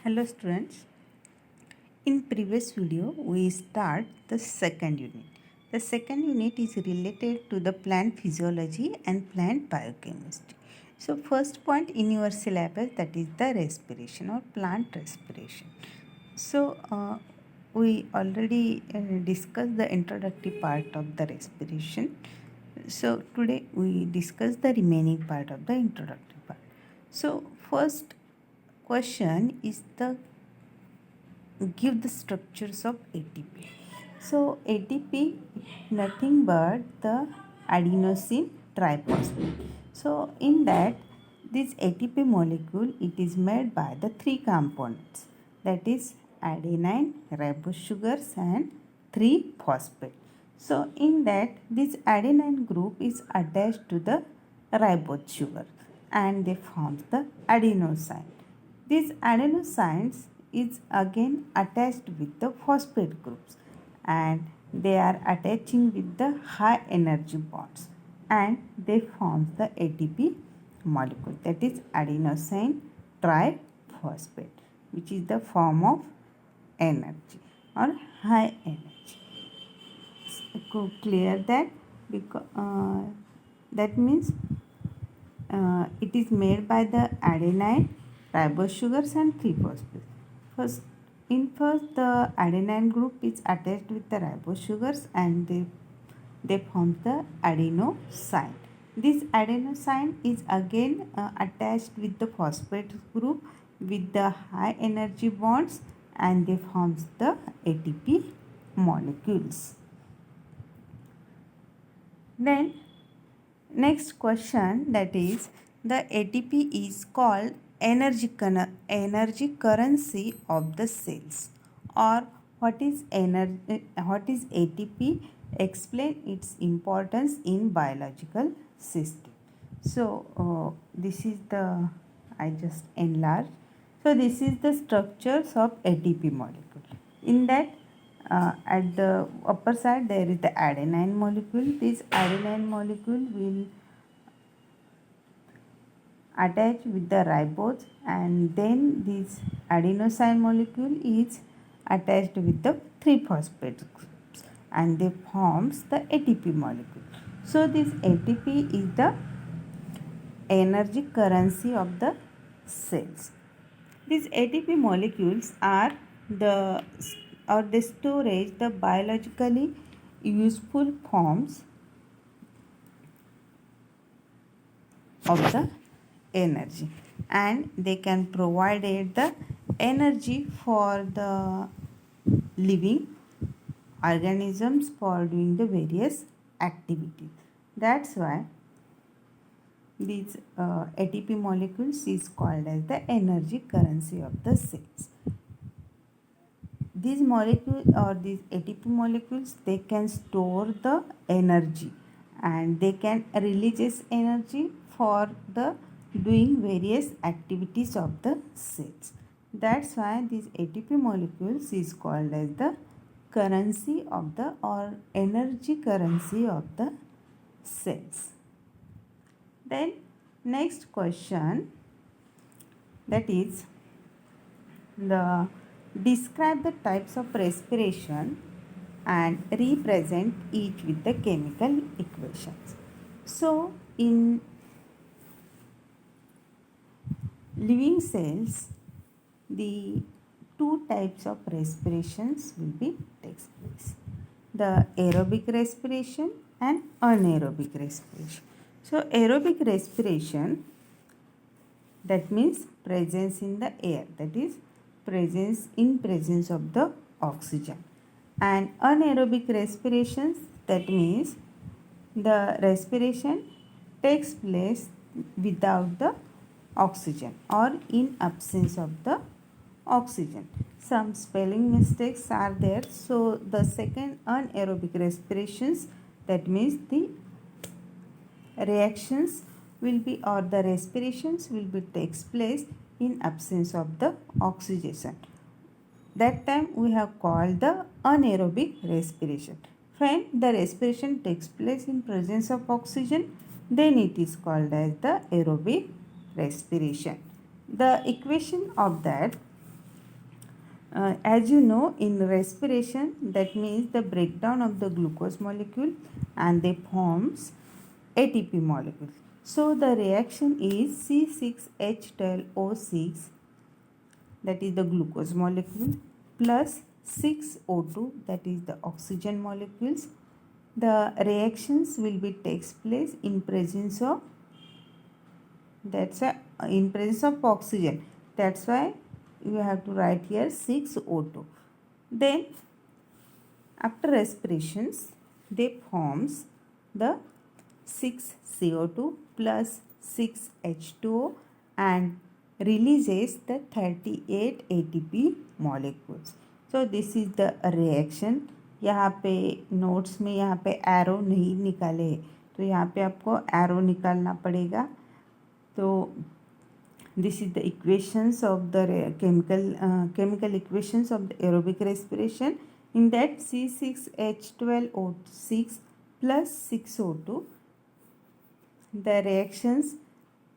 Hello students. In previous video we start the second unit. The second unit is related to the plant physiology and plant biochemistry. So first point in your syllabus, that is the respiration or plant respiration. So we already discussed the introductory part of the respiration. So today we discuss the remaining part of the introductory part. So first question is the give the structures of ATP. So ATP nothing but the adenosine triphosphate. So in that, this ATP molecule, it is made by the three components, that is adenine, ribose sugars and 3-phosphate. So in that, this adenine group is attached to the ribose sugar and they form the adenosine. These adenosines is again attached with the phosphate groups and they are attaching with the high energy bonds and they form the ATP molecule, that is adenosine triphosphate, which is the form of energy or high energy. Clear that? Because that means it is made by the adenine, ribose sugars and 3-phosphate. First, the adenine group is attached with the ribose sugars and they form the adenosine. This adenosine is again attached with the phosphate group with the high energy bonds and they forms the ATP molecules. Then next question, that is the ATP is called energy currency of the cells, or what is ATP? Explain its importance in biological system. So this is the, I just enlarge. So this is the structures of ATP molecule. In that, at the upper side there is the adenine molecule. This adenine molecule will attach with the ribose and then this adenosine molecule is attached with the 3-phosphate groups and they forms the ATP molecule. So this ATP is the energy currency of the cells. These ATP molecules are the storage the biologically useful forms of the energy and they can provide the energy for the living organisms for doing the various activities. That's why these ATP molecules is called as the energy currency of the cells. These molecules or these ATP molecules, they can store the energy and they can release energy for the doing various activities of the cells. That's why these ATP molecules is called as the currency of the or energy currency of the cells. Then next question, that is the describe the types of respiration and represent each with the chemical equations. So in living cells, the two types of respirations will be takes place, the aerobic respiration and anaerobic respiration. So aerobic respiration, that means presence in the air, that is presence of the oxygen, and anaerobic respirations, that means the respiration takes place without the oxygen or in absence of the oxygen. Some spelling mistakes are there. So the second anaerobic respirations, that means the reactions will be or the respirations will be takes place in absence of the oxygen. That time we have called the anaerobic respiration. When the respiration takes place in presence of oxygen, then it is called as the aerobic respiration. The equation of that, As you know, in respiration, that means the breakdown of the glucose molecule and they forms ATP molecule. So the reaction is C6H12O6, that is the glucose molecule, plus 6O2, that is the oxygen molecules. The reactions will be takes place in presence of, in presence of oxygen. That's why you have to write here 6O2. Then after respirations, they forms the 6CO2 plus 6H2O and releases the 38 ATP molecules. So this is the reaction. यहाँ पे notes में यहाँ पे arrow नहीं निकाले हैं, तो यहाँ पे आपको एरो निकालना पड़ेगा. तो this is the equations of the chemical equations of the aerobic respiration. In that C6H12O6 plus 6O2, the reactions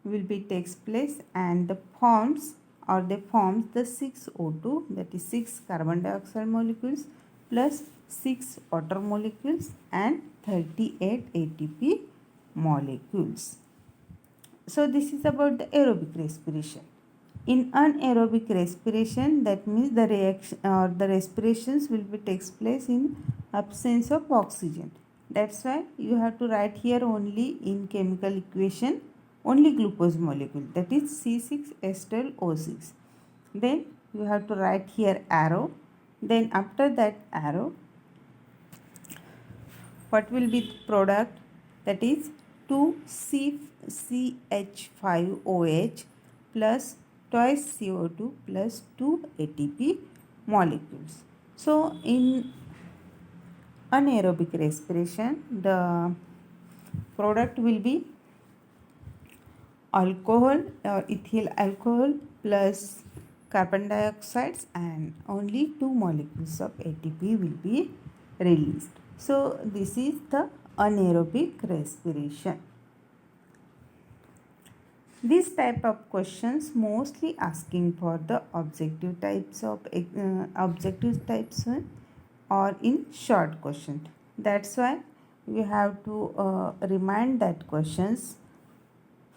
will be takes place and the forms the 6O2, that is 6 carbon dioxide molecules plus 6 water molecules and 38 ATP molecules. So this is about the aerobic respiration. In anaerobic respiration, that means the reaction or the respirations will be takes place in absence of oxygen. That's why you have to write here only in chemical equation only glucose molecule, that is C6H12O6. Then you have to write here arrow. Then after that arrow, what will be the product? That is 2CH5OH plus twice CO2 plus 2 ATP molecules. So in anaerobic respiration, the product will be alcohol or ethyl alcohol plus carbon dioxides and only 2 molecules of ATP will be released. So this is the anaerobic respiration. This type of questions mostly asking for the objective types or in short question. That's why you have to remind that questions.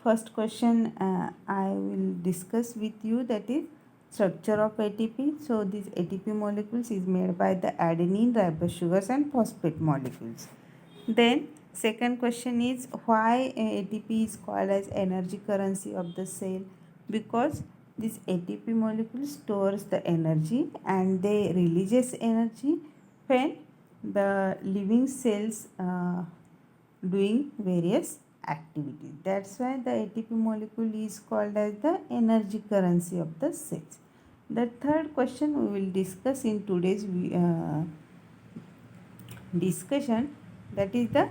First question I will discuss with you, that is structure of ATP. So these ATP molecules is made by the adenine, ribose sugars and phosphate molecules. Then second question is why ATP is called as energy currency of the cell? Because this ATP molecule stores the energy and they releases energy when the living cells doing various activities. That's why the ATP molecule is called as the energy currency of the cells. The third question we will discuss in today's discussion, that is the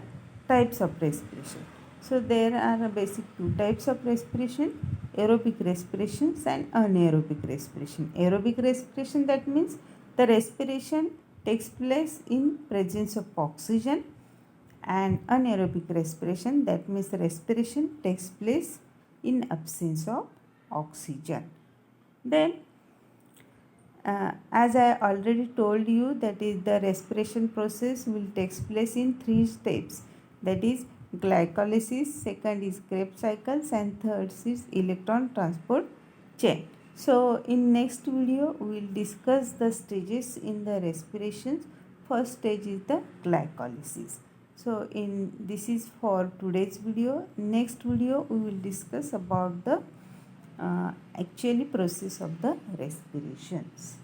types of respiration. So there are basic two types of respiration: aerobic respirations and anaerobic respiration. Aerobic respiration, that means the respiration takes place in presence of oxygen, and anaerobic respiration, that means the respiration takes place in absence of oxygen. Then as I already told you, that is the respiration process will takes place in 3 steps, that is glycolysis, second is Krebs cycles, and third is electron transport chain. So in next video we will discuss the stages in the respirations. First stage is the glycolysis. So this is for today's video. Next video we will discuss about the actually process of the respirations.